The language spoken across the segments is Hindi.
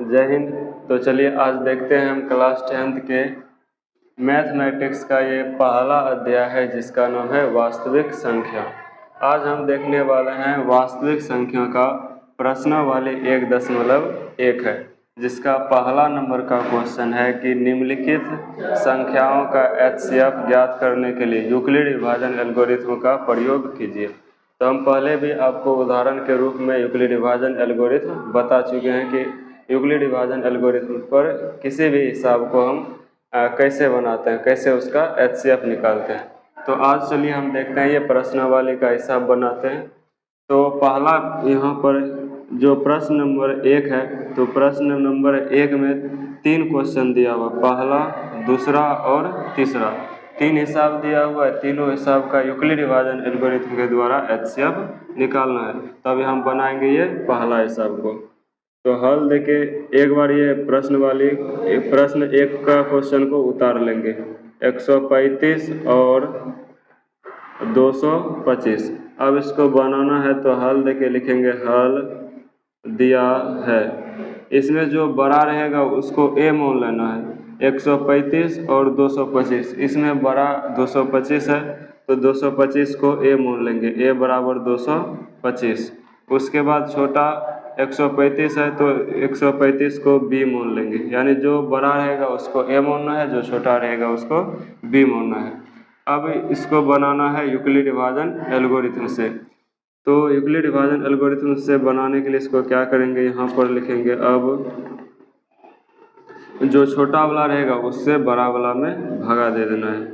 जय हिंद। तो चलिए आज देखते हैं हम क्लास 10th के मैथमेटिक्स का ये पहला अध्याय है जिसका नाम है वास्तविक संख्या। आज हम देखने वाले हैं वास्तविक संख्या का प्रश्नावली 1.1 है, जिसका पहला नंबर का क्वेश्चन है कि निम्नलिखित संख्याओं का HCF ज्ञात करने के लिए यूक्लिड विभाजन एल्गोरिथ्म का प्रयोग कीजिए। तो हम पहले भी आपको उदाहरण के रूप में यूक्लिड विभाजन एल्गोरिथ्म बता चुके हैं कि यूक्लिड विभाजन एल्गोरिथ्म पर किसी भी हिसाब को हम कैसे बनाते हैं, कैसे उसका HCF निकालते हैं। तो आज चलिए हम देखते हैं ये प्रश्नावली का हिसाब बनाते हैं। तो पहला यहाँ पर जो प्रश्न नंबर 1 है, तो प्रश्न नंबर 1 में 3 क्वेश्चन दिया हुआ, पहला, दूसरा और तीसरा। 3 हिसाब दिया हुआ है, तीनों हिसाब का यूक्लिड विभाजन एल्गोरिथ्म के द्वारा HCF निकालना है। तभी हम बनाएंगे ये पहला हिसाब को। तो हल देके एक बार ये प्रश्न 1 का क्वेश्चन को उतार लेंगे। 135 और 225। अब इसको बनाना है तो हल देके लिखेंगे हल दिया है। इसमें जो बड़ा रहेगा उसको A मान लेना है। 135 और 225, इसमें बड़ा 225 है तो 225 को A मान लेंगे, A बराबर 225। उसके बाद छोटा 135 है तो 135 को B मान लेंगे, यानी जो बड़ा रहेगा उसको A मानना है, जो छोटा रहेगा उसको B मानना है। अब इसको बनाना है यूक्लिड विभाजन एल्गोरिथ्म से। तो यूक्लिड विभाजन एल्गोरिथ्म से बनाने के लिए इसको क्या करेंगे, यहाँ पर लिखेंगे अब जो छोटा वाला रहेगा उससे बड़ा वाला में भागा दे देना है।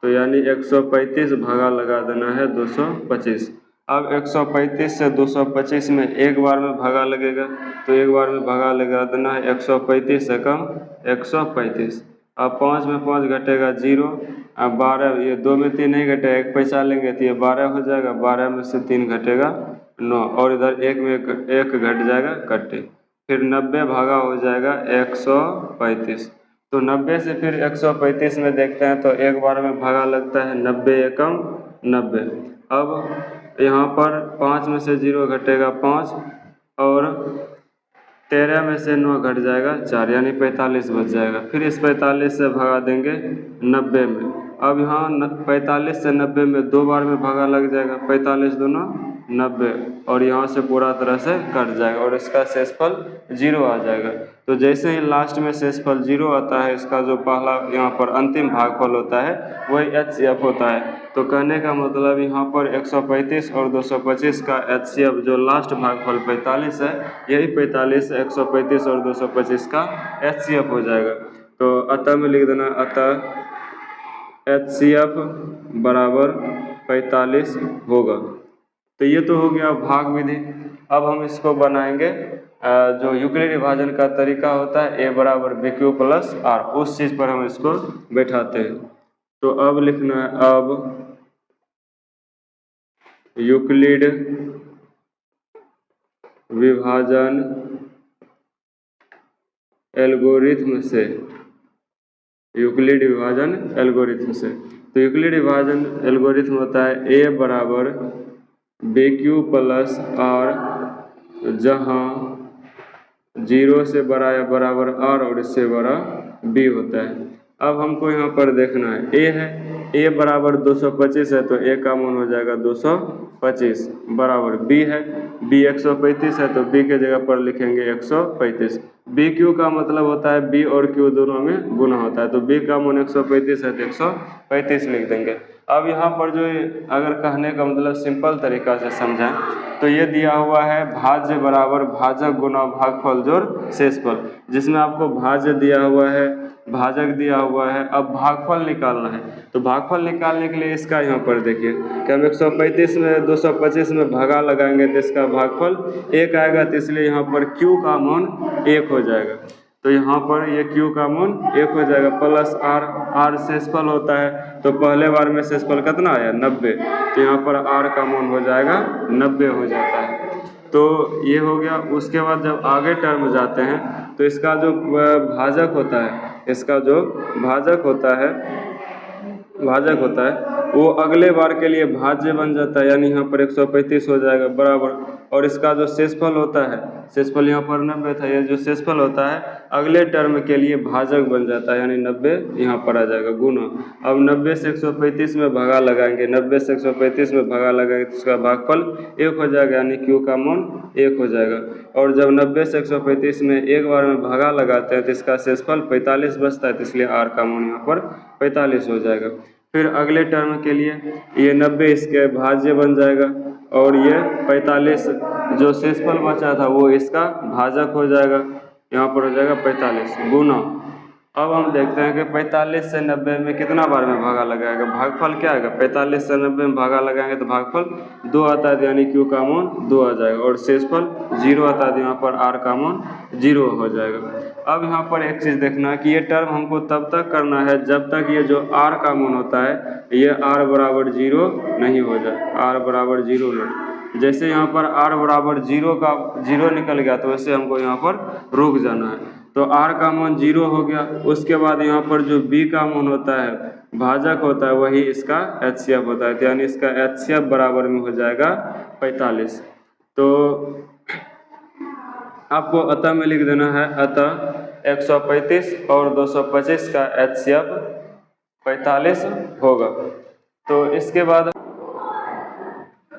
तो यानी 135 भागा लगा देना है 225। अब 135 से 225 में एक बार में भागा लगेगा, तो एक बार में भागा लगा देना है 135 से कम 135। अब 5 में 5 घटेगा 0। अब 12, ये 2 में 3 नहीं घटेगा, एक पैसा लेंगे तो ये 12 हो जाएगा। 12 में से 3 घटेगा 9, और इधर 1 में 1 घट जाएगा कट्टे। फिर 90 भागा हो जाएगा 135। तो 90 से फिर 135 में देखते हैं तो एक बार में भागा लगता है 90 एकम 90। अब यहाँ पर 5 में से 0 घटेगा 5, और 13 में से 9 घट जाएगा 4, यानी 45 बच जाएगा। फिर इस 45 से भगा देंगे 90 में। अब यहाँ 45 से 90 में 2 बार में भागा लग जाएगा, 45 दूना 90, और यहाँ से पूरा तरह से कट जाएगा और इसका शेषफल 0 आ जाएगा। तो जैसे ही लास्ट में शेषफल 0 आता है, इसका जो पहला यहाँ पर अंतिम भागफल होता है वही HCF होता है। तो कहने का मतलब यहाँ पर 135 और 225 का HCF जो लास्ट भागफल 45 है, यही 45 135 और 225 का HCF हो जाएगा। तो अतः में लिख देना, अतः HCF बराबर 45 होगा। तो ये तो हो गया भाग विधि। अब हम इसको बनाएंगे जो यूक्लिड विभाजन का तरीका होता है, A बराबर BQ प्लस R, उस चीज़ पर हम इसको बैठाते हैं। तो अब लिखना है, अब यूक्लिड विभाजन एल्गोरिथ्म से, यूक्लिड विभाजन एल्गोरिथ्म से। तो यूक्लिड विभाजन एल्गोरिथ्म होता है A बराबर BQ प्लस R, जहाँ 0 से बड़ा या बराबर R और इससे बड़ा B होता है। अब हमको यहाँ पर देखना है, A है, A बराबर 225 है तो A का मान हो जाएगा 225, बराबर B है, B 135 है तो B के जगह पर लिखेंगे 135। BQ का मतलब होता है B और Q दोनों में गुना होता है, तो B का मान 135 है तो 135 लिख देंगे। अब यहाँ पर जो अगर कहने का मतलब सिंपल तरीका से समझें तो ये दिया हुआ है भाज्य बराबर भाजक गुना भागफल जोड़ शेषफल, जिसमें आपको भाज्य दिया हुआ है, भाजक दिया हुआ है। अब भागफल निकालना है, तो भागफल निकालने के लिए इसका यहाँ पर देखिए कि हम 135 में 225 में भागा लगाएंगे तो इसका भागफल 1 आएगा, तो इसलिए यहाँ पर Q का मान 1 हो जाएगा। तो यहाँ पर ये Q का मान 1 हो जाएगा, प्लस R शेषफल होता है, तो पहले बार में शेषफल कितना आया 90, तो यहाँ पर R का मान हो जाएगा 90 हो जाता है। तो ये हो गया। उसके बाद जब आगे टर्म जाते हैं तो इसका जो भाजक होता है, इसका जो भाजक होता है वो अगले बार के लिए भाज्य बन जाता है, यानी यहाँ पर 135 हो जाएगा बराबर। और इसका जो शेषफल होता है, शेषफल यहाँ पर 90 था, ये जो शेषफल होता है अगले टर्म के लिए भाजक बन जाता है, यानी 90 यहाँ पर आ जाएगा गुना। अब 90 से 135 में भागा लगाएंगे, 90 से 135 में भागा लगाएंगे तो उसका भागफल 1 हो जाएगा, यानी Q का मान 1 हो जाएगा। और जब 90 से 135 में एक बार में भागा लगाते हैं तो इसका शेषफल 45 बचता है, तो इसलिए R का मान यहाँ पर 45 हो जाएगा। फिर अगले टर्म के लिए ये 90 इसके भाज्य बन जाएगा और ये 45 जो शेषफल बचा था वो इसका भाजक हो जाएगा, यहाँ पर हो जाएगा 45 गुना। अब हम देखते हैं कि 45 से 90 में कितना बार में भागा लगाएगा, भागफल क्या आएगा, 45 से 90 में भागा लगाएंगे तो भागफल 2 आता है, यानी Q का मान 2 आ जाएगा और शेषफल 0 आता है, यहाँ पर R का मान 0 हो जाएगा। अब यहाँ पर एक चीज़ देखना है कि ये टर्म हमको तब तक करना है जब तक ये जो R का मान होता है ये R बराबर 0 नहीं हो जाए, R बराबर 0 नहीं। जैसे यहाँ पर R बराबर 0 निकल गया तो वैसे हमको यहाँ पर रुक जाना है। तो R का मान 0 हो गया, उसके बाद यहाँ पर जो B का मान होता है भाजक होता है वही इसका HCF होता है, यानी इसका HCF बराबर में हो जाएगा 45। तो आपको अतः में लिख देना है, अतः 135 और 225 का HCF 45 होगा। तो इसके बाद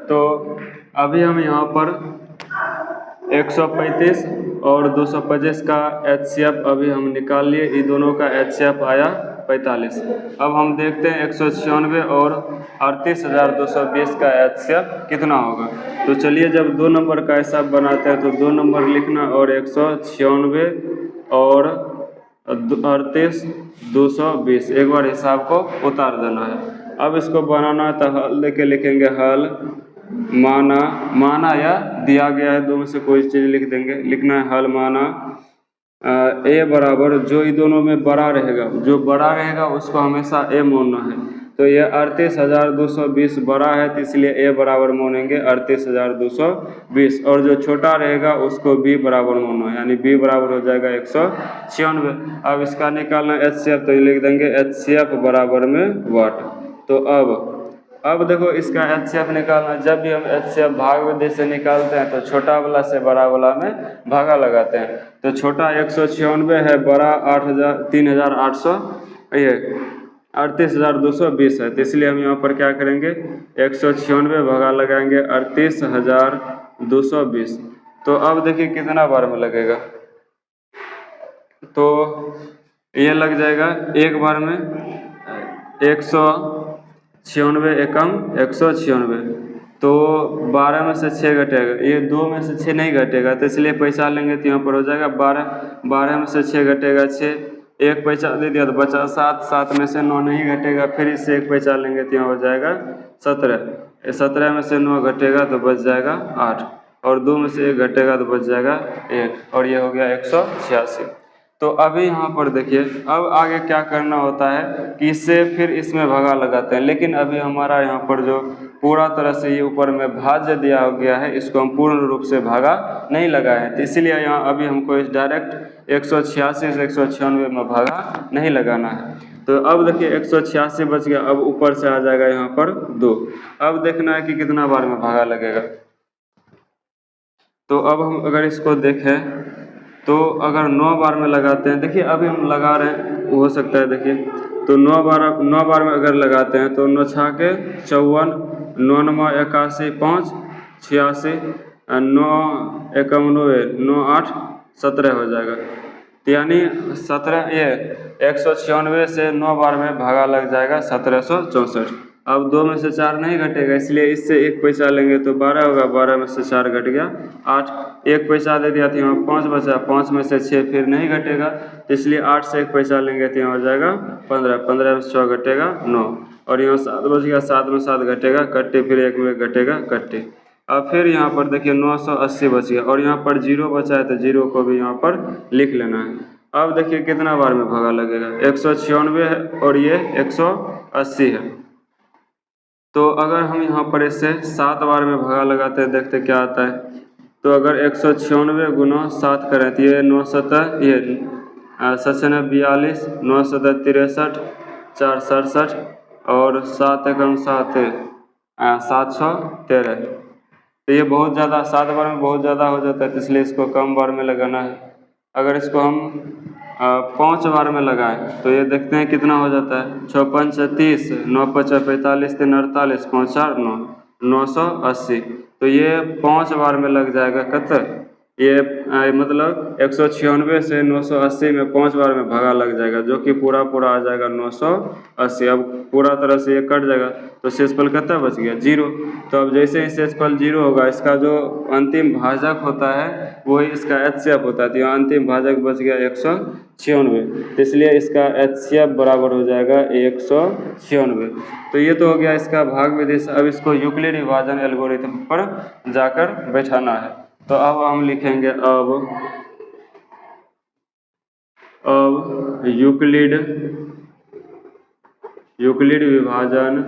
तो अभी हम यहाँ पर 135 और 225 का HCF अभी हम निकाल लिए, इन दोनों का HCF आया 45। अब हम देखते हैं 196 और 38,220 का HCF कितना होगा। तो चलिए जब 2 नंबर का हिसाब बनाते हैं तो 2 नंबर लिखना और 196 और 38,220 एक बार हिसाब को उतार देना है। अब इसको बनाना है तो हल देके लिखेंगे, हल माना या दिया गया है, दो में से कोई चीज़ लिख देंगे, लिखना है हल माना ए बराबर जो इन दोनों में बड़ा रहेगा, जो बड़ा रहेगा उसको हमेशा ए मानना है। तो ये 38,220 बड़ा है तो इसलिए ए बराबर मानेंगे 38,220, और जो छोटा रहेगा उसको बी बराबर मानना है, यानी बी बराबर हो जाएगा 196। अब इसका निकालना HCF, तो लिख देंगे HCF बराबर में वाट। तो अब देखो इसका HCF निकालना, जब भी हम HCF भाग विधि से निकालते हैं तो छोटा वाला से बड़ा वाला में भागा लगाते हैं। तो छोटा 196 है, बड़ा 3800 ये 38,220 है, तो इसलिए हम यहाँ पर क्या करेंगे 196 भागा लगाएंगे 38,220। तो अब देखिए कितना बार में लगेगा, तो ये लग जाएगा एक बार में 196 एकम 196, तो 12 में से 6 घटेगा, ये 2 में से 6 नहीं घटेगा, तो इसलिए पैसा लेंगे तो यहाँ पर हो जाएगा 12 में से 6 घटेगा 6, एक पैसा दे दिया तो बचा 7, 7 में से 9 नहीं घटेगा, फिर इससे एक पैसा लेंगे तो यहाँ हो जाएगा 17, 17 में से 9 घटेगा तो बच जाएगा 8, और 2 में से 1 घटेगा तो बच जाएगा 1, और ये हो गया 186। तो अभी यहाँ पर देखिए अब आगे क्या करना होता है कि इससे फिर इसमें भागा लगाते हैं, लेकिन अभी हमारा यहाँ पर जो पूरा तरह से ये ऊपर में भाज्य दिया हो गया है इसको हम पूर्ण रूप से भागा नहीं लगाए हैं, तो इसीलिए यहाँ अभी हमको इस डायरेक्ट 186 से 196 में भागा नहीं लगाना है। तो अब देखिए 186 बच गया, अब ऊपर से आ जाएगा यहाँ पर 2। अब देखना है कि कितना बार में भागा लगेगा। तो अब हम अगर इसको देखें तो अगर 9 बार में लगाते हैं, देखिए अभी हम लगा रहे हैं, हो सकता है देखिए, तो 9 बार में अगर लगाते हैं तो 9 छाके 54, 9 9 81, 5 86, 9 एकम 9 8 17 हो जाएगा, यानी 17 ये 196 से 9 बार में भागा लग जाएगा 1764। अब 2 में से 4 नहीं घटेगा, इसलिए इससे एक पैसा लेंगे तो 12 होगा, 12 में से 4 घट गया 8, एक पैसा दे दिया तो यहाँ 5 बचा, 5 में से 6 फिर नहीं घटेगा, तो इसलिए 8 से एक पैसा लेंगे तो यहाँ हो जाएगा 15, 15 में से 6 घटेगा 9, और यहाँ 7 बच गया, 7 में 7 घटेगा कट्टे, फिर 1 में घटेगा कट्टे। अब फिर यहाँ पर देखिए 980 बच गया, और यहाँ पर 0 बचा है तो 0 को भी यहाँ पर लिख लेना है। अब देखिए कितना बार में भागा लगेगा, 196 है और ये 180 है, तो अगर हम यहाँ पर इससे 7 बार में भागा लगाते हैं देखते क्या आता है। तो अगर 196 गुना 7 करें तो ये 9 7 ये 97 42, 9 7 63, 4 67, और 7 एकम 7 713। तो ये बहुत ज़्यादा 7 बार में बहुत ज़्यादा हो जाता है, तो इसलिए इसको कम बार में लगाना है। अगर इसको हम 5 बार में लगाएं तो ये देखते हैं कितना हो जाता है। 6 5 30, 9 5 45, 3 48, 5 4 9, 980। तो ये 5 बार में लग जाएगा कत ये मतलब 196 से 980 में 5 बार में भागा लग जाएगा, जो कि पूरा पूरा आ जाएगा 980। अब पूरा तरह से ये कट जाएगा तो शेषफल कितना बच गया 0। तो अब जैसे ही शेषफल 0 होगा, इसका जो अंतिम भाजक होता है वही इसका एचसीएफ होता है। तो यहाँ अंतिम भाजक बच गया 196, तो इसलिए इसका एचसीएफ बराबर हो जाएगा 196। तो ये तो हो गया इसका भाग विधि से। अब इसको यूक्लिड विभाजन एल्गोरिथम पर जाकर बैठाना है। तो अब हम लिखेंगे अब यूक्लिड विभाजन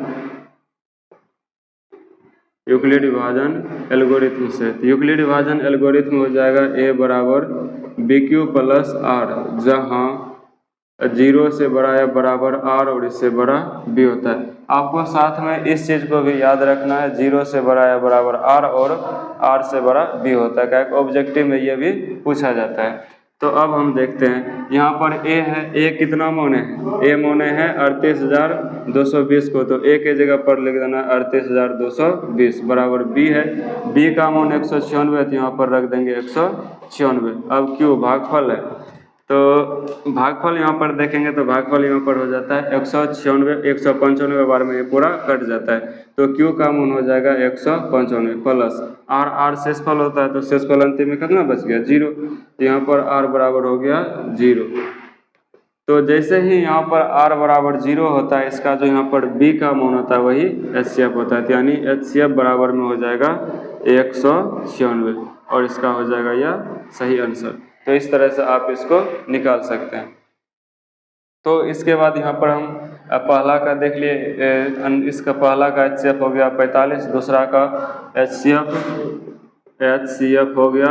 एल्गोरिथम से। तो यूक्लिड विभाजन एल्गोरिथम हो जाएगा a बराबर BQ प्लस R, जहाँ 0 से बड़ा या बराबर R और इससे बड़ा B होता है। आपको साथ में इस चीज़ को भी याद रखना है, 0 से बड़ा या बराबर R और R से बड़ा B होता है, क्या ऑब्जेक्टिव में ये भी पूछा जाता है। तो अब हम देखते हैं यहाँ पर A है, A कितना मोने है, A मोने है 38,220 को, तो A के जगह पर लिख देना 38,220 बराबर B है। B का मोन 196 है, तो यहाँ पर रख देंगे 196। अब Q भागफल है, तो भागफल यहाँ पर देखेंगे तो भागफल यहाँ पर हो जाता है 196, 195 बार में ये पूरा कट जाता है। तो Q का मान हो जाएगा 195 प्लस R शेषफल होता है, तो शेषफल अंतिम में कितना बच गया 0। तो यहाँ पर R बराबर हो गया 0। तो जैसे ही यहाँ पर R बराबर 0 होता है, इसका जो यहाँ पर B का मान होता है वही HCF होता है, यानी HCF बराबर में हो जाएगा 196 और इसका हो जाएगा यह सही आंसर। तो इस तरह से आप इसको निकाल सकते हैं। तो इसके बाद यहाँ पर हम पहला का देख लिए, इसका पहला का HCF हो गया 45, दूसरा का HCF हो गया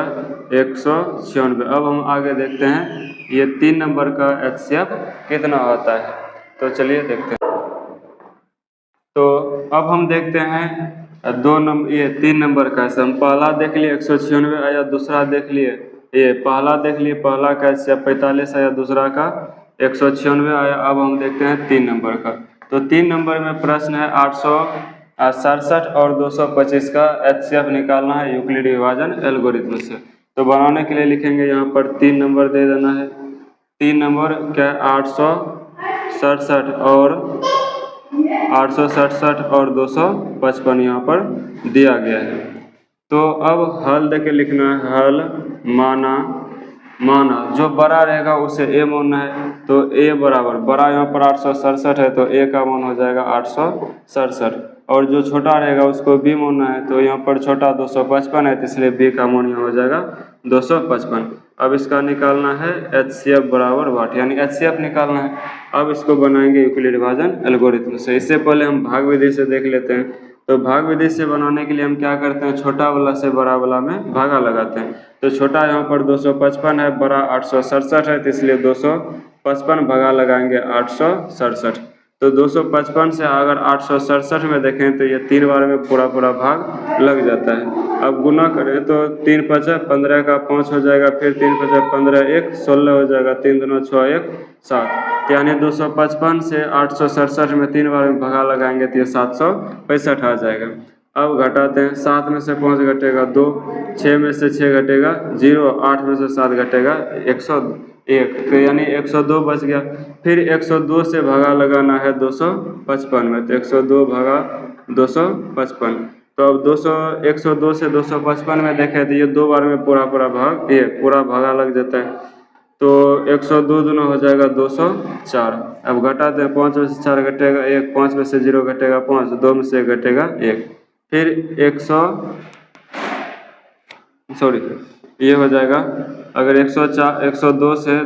196। अब हम आगे देखते हैं ये 3 नंबर का HCF कितना आता है, तो चलिए देखते हैं। तो अब हम देखते हैं 2 नंबर, ये 3 नंबर का है। हम पहला देख लिए 196 आया, दूसरा देख लिए ये पहला देख लिए, पहला का HCF 45 आया, दूसरा का 196 आया। अब हम देखते हैं 3 नंबर का। तो 3 नंबर में प्रश्न है 867 और 225 का HCF निकालना है यूक्लिड विभाजन एल्गोरिथम से। तो बनाने के लिए लिखेंगे यहाँ पर 3 नंबर दे देना है। 3 नंबर क्या 867 और 255 यहाँ पर दिया गया है। तो अब हल देके लिखना है, हल माना जो बड़ा रहेगा उसे A मानना है। तो A बराबर बड़ा यहाँ पर 867 है, तो A का मान हो जाएगा 867, और जो छोटा रहेगा उसको B मानना है। तो यहाँ पर छोटा 255 है, तो इसलिए B का मान यहाँ हो जाएगा 255। अब इसका निकालना है HCF बराबर वाट, यानी HCF निकालना है। अब इसको बनाएंगे यूक्लिड विभाजन एल्गोरिथम से। इससे पहले हम भाग विधि से देख लेते हैं। तो भाग विधि से बनाने के लिए हम क्या करते हैं, छोटा वाला से बड़ा वाला में भागा लगाते हैं। तो छोटा यहाँ पर 255 है, बड़ा 867 है, तो इसलिए 255 भागा लगाएंगे 867। तो 255 से अगर 867 में देखें तो ये 3 बार में पूरा पूरा भाग लग जाता है। अब गुना करें तो 3 5 15 का 5 हो जाएगा, फिर 3 5 15 1 16 हो जाएगा, 3 2 6 1 7, यानी 255 से 867 में 3 बार में भागा लगाएंगे तो ये 765 आ जाएगा। अब घटाते हैं, 7 में से 5 घटेगा 2, 6 में से 6 घटेगा 0, 8 में से 7 घटेगा 101, तो यानी 102 बच गया। फिर 102 से भागा लगाना है 255 में, तो 102 भागा 255। तो अब 102 से 255 में देखें तो ये 2 बार में पूरा भाग ये पूरा भागा लग जाता है। तो 102 दूना हो जाएगा 204। अब घटाते हैं, 5 में से 4 घटेगा 1, 5 में से 0 घटेगा 5, 2 में से 1 घटेगा 1, फिर ये हो जाएगा। अगर 102 से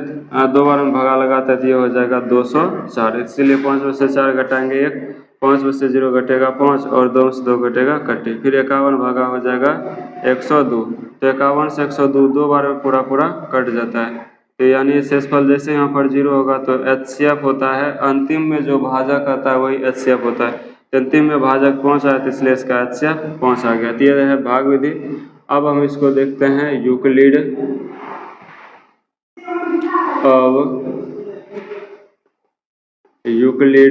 2 बार में भागा लगाता है तो ये हो जाएगा 204, इसीलिए 5 में से 4 घटाएंगे 1, 5 में से 0 घटेगा 5 और 2 में से 2 घटेगा कटे, फिर 51 भागा हो जाएगा 102। तो 51 से 102 2 बार में पूरा कट जाता है। तो यानी शेषफल जैसे यहाँ पर 0 होगा तो HCF होता है, अंतिम में जो भाजक आता है वही HCF होता है। तो अंतिम में भाजक 5 आया तो इसलिए इसका HCF 5 आ गया। तो ये है भाग विधि। अब हम इसको देखते हैं यूक्लिड। अब यूक्लिड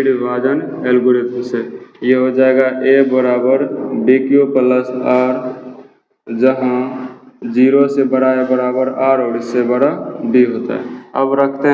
विभाजन एल्गोरिथम से ये हो जाएगा a बराबर BQ प्लस R, जहाँ 0 से बड़ा है बराबर R और इससे बड़ा B होता है। अब रखते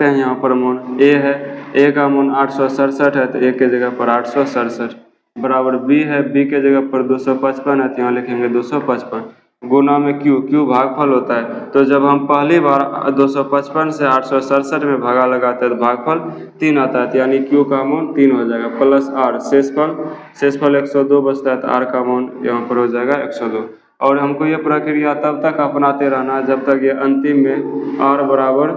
हैं यहाँ पर मान a है, a का मान 867 है तो a के जगह पर 867 बराबर b है, b के जगह पर 255 है तो यहाँ लिखेंगे 255 गुना में q भागफल होता है। तो जब हम पहली बार 255 से 867 में भागा लगाते हैं तो भागफल 3 आता है, तो यानी q का मान 3 हो जाएगा प्लस r शेषफल 102 बचता है तो r का मान यहाँ पर हो जाएगा 102। और हमको ये प्रक्रिया तब तक अपनाते रहना है जब तक ये अंतिम में r बराबर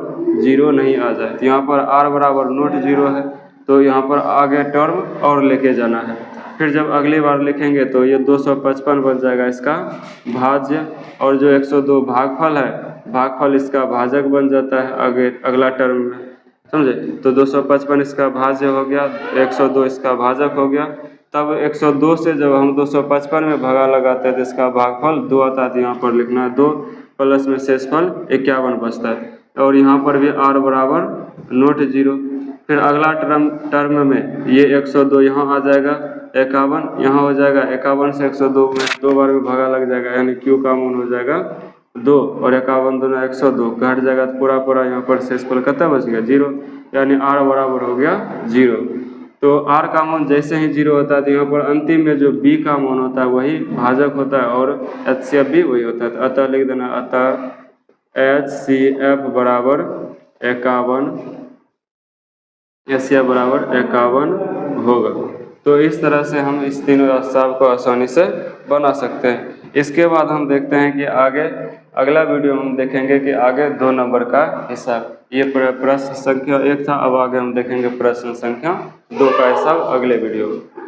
0 नहीं आ जाए। तो यहाँ पर r बराबर नॉट 0 है तो यहाँ पर आगे टर्म और लेके जाना है। फिर जब अगली बार लिखेंगे तो ये 255 बन जाएगा इसका भाज्य, और जो 102 भागफल है, भागफल इसका भाजक बन जाता है आगे अगला टर्म में, समझे। तो 255 इसका भाज्य हो गया, 102 इसका भाजक हो गया। तब 102 से जब हम 255 में भागा लगाते हैं तो इसका भागफल 2 आता है, तो यहाँ पर लिखना है 2 प्लस में शेषफल 51 बचता है। और यहाँ पर भी r बराबर नॉट 0। फिर अगला टर्म में ये 102 यहाँ आ जाएगा, 51 यहाँ हो जाएगा, 51 से 102 में 2 बार में भागा लग जाएगा, यानी q का मान हो जाएगा 2 और 51 दोनों 102 घट जाएगा तो पूरा यहाँ पर शेषफल कितना बच गया 0, यानी r बराबर हो गया 0। तो r का मान जैसे ही 0 होता है तो यहाँ पर अंतिम में जो b का मान होता है वही भाजक होता है और HCF भी वही होता है। तो अतः लिख देना, अतः HCF बराबर 51, HCF बराबर 51 होगा। तो इस तरह से हम इस तीनों राशियों को आसानी से बना सकते हैं। इसके बाद हम देखते हैं कि आगे अगला वीडियो हम देखेंगे कि आगे 2 नंबर का हिसाब। ये प्रश्न संख्या 1 था, अब आगे हम देखेंगे प्रश्न संख्या 2 का हिसाब अगले वीडियो में।